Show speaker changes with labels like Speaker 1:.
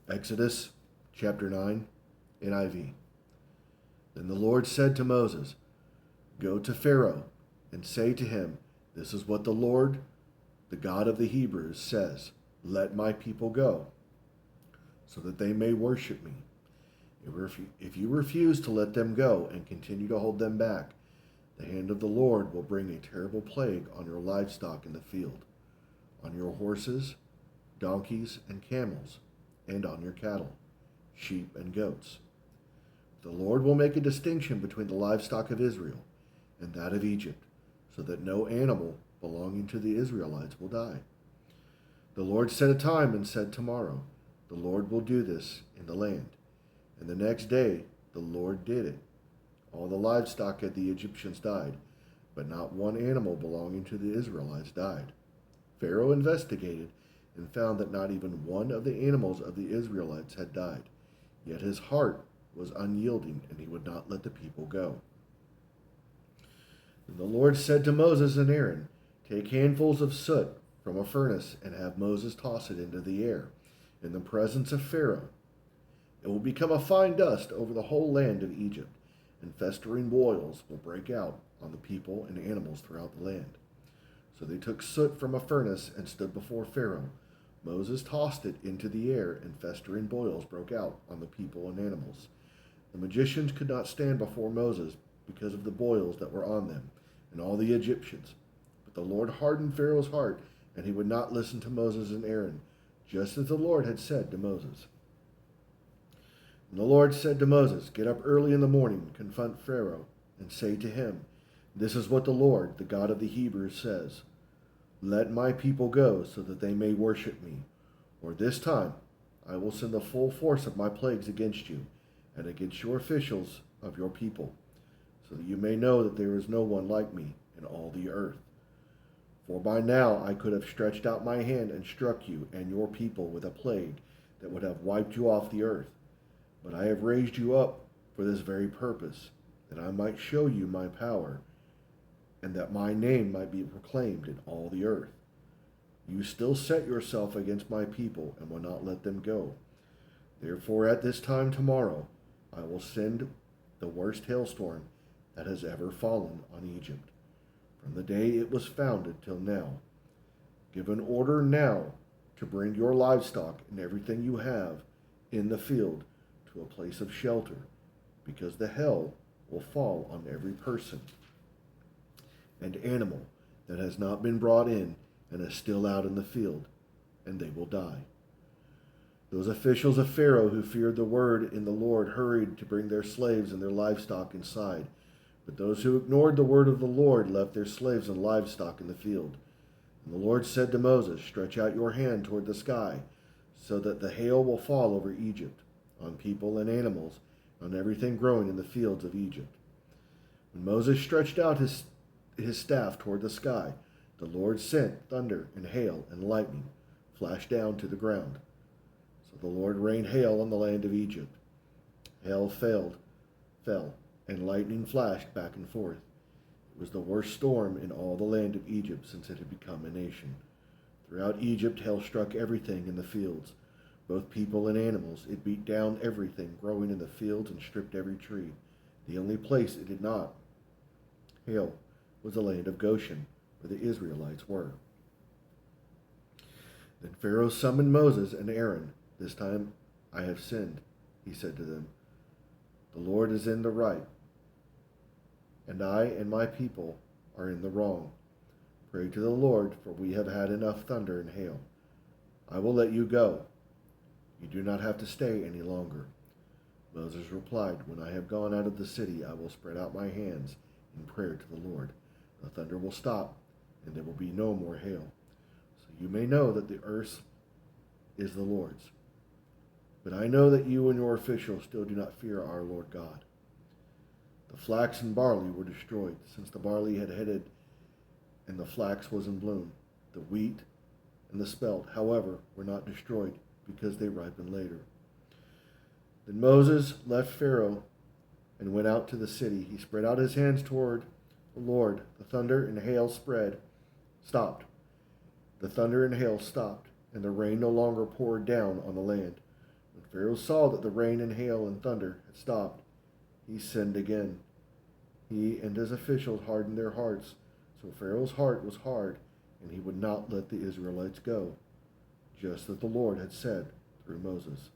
Speaker 1: Exodus chapter 9, NIV. Then the Lord said to Moses, "Go to Pharaoh and say to him, 'This is what the Lord, the God of the Hebrews, says: Let my people go, so that they may worship me. If you refuse to let them go and continue to hold them back, the hand of the Lord will bring a terrible plague on your livestock in the field, on your horses, donkeys, and camels, and on your cattle, sheep, and goats. The Lord will make a distinction between the livestock of Israel and that of Egypt, so that no animal belonging to the Israelites will die.' The Lord set a time and said, 'Tomorrow the Lord will do this in the land.' And the next day the Lord did it. All the livestock of the Egyptians died, but not one animal belonging to the Israelites died. Pharaoh investigated and found that not even one of the animals of the Israelites had died. Yet his heart was unyielding, and he would not let the people go. And the Lord said to Moses and Aaron, 'Take handfuls of soot from a furnace and have Moses toss it into the air in the presence of Pharaoh. It will become a fine dust over the whole land of Egypt, and festering boils will break out on the people and animals throughout the land.' So they took soot from a furnace and stood before Pharaoh. Moses tossed it into the air, and festering boils broke out on the people and animals. The magicians could not stand before Moses because of the boils that were on them, and all the Egyptians. But the Lord hardened Pharaoh's heart, and he would not listen to Moses and Aaron, just as the Lord had said to Moses. And the Lord said to Moses, 'Get up early in the morning, confront Pharaoh, and say to him, "This is what the Lord, the God of the Hebrews, says: Let my people go, so that they may worship me. Or this time I will send the full force of my plagues against you, and against your officials of your people, so that you may know that there is no one like me in all the earth. For by now I could have stretched out my hand and struck you and your people with a plague that would have wiped you off the earth. But I have raised you up for this very purpose, that I might show you my power, and that my name might be proclaimed in all the earth. You still set yourself against my people and will not let them go. Therefore at this time tomorrow I will send the worst hailstorm that has ever fallen on Egypt, from the day it was founded till now. Give an order now to bring your livestock and everything you have in the field to a place of shelter, because the hail will fall on every person and animal that has not been brought in and is still out in the field, and they will die.' Those officials of Pharaoh who feared the word in the Lord hurried to bring their slaves and their livestock inside. But those who ignored the word of the Lord left their slaves and livestock in the field. And the Lord said to Moses, 'Stretch out your hand toward the sky, so that the hail will fall over Egypt, on people and animals, on everything growing in the fields of Egypt.' When Moses stretched out his staff toward the sky, the Lord sent thunder and hail and lightning flashed down to the ground. So the Lord rained hail on the land of Egypt. Hail fell, and lightning flashed back and forth. It was the worst storm in all the land of Egypt since it had become a nation. Throughout Egypt, hail struck everything in the fields, both people and animals. It beat down everything growing in the fields and stripped every tree. The only place it did not hail was the land of Goshen, where the Israelites were. Then Pharaoh summoned Moses and Aaron. 'This time I have sinned,' he said to them. 'The Lord is in the right, and I and my people are in the wrong. Pray to the Lord, for we have had enough thunder and hail. I will let you go. You do not have to stay any longer.' Moses replied, 'When I have gone out of the city, I will spread out my hands in prayer to the Lord. The thunder will stop, and there will be no more hail. So you may know that the earth is the Lord's. But I know that you and your officials still do not fear our Lord God.' The flax and barley were destroyed, since the barley had headed and the flax was in bloom. The wheat and the spelt, however, were not destroyed, because they ripened later. Then Moses left Pharaoh and went out to the city. He spread out his hands toward the Lord. The thunder and hail stopped. The thunder and hail stopped, and the rain no longer poured down on the land. When Pharaoh saw that the rain and hail and thunder had stopped, he sinned again. He and his officials hardened their hearts, so Pharaoh's heart was hard, and he would not let the Israelites go, just as the Lord had said through Moses.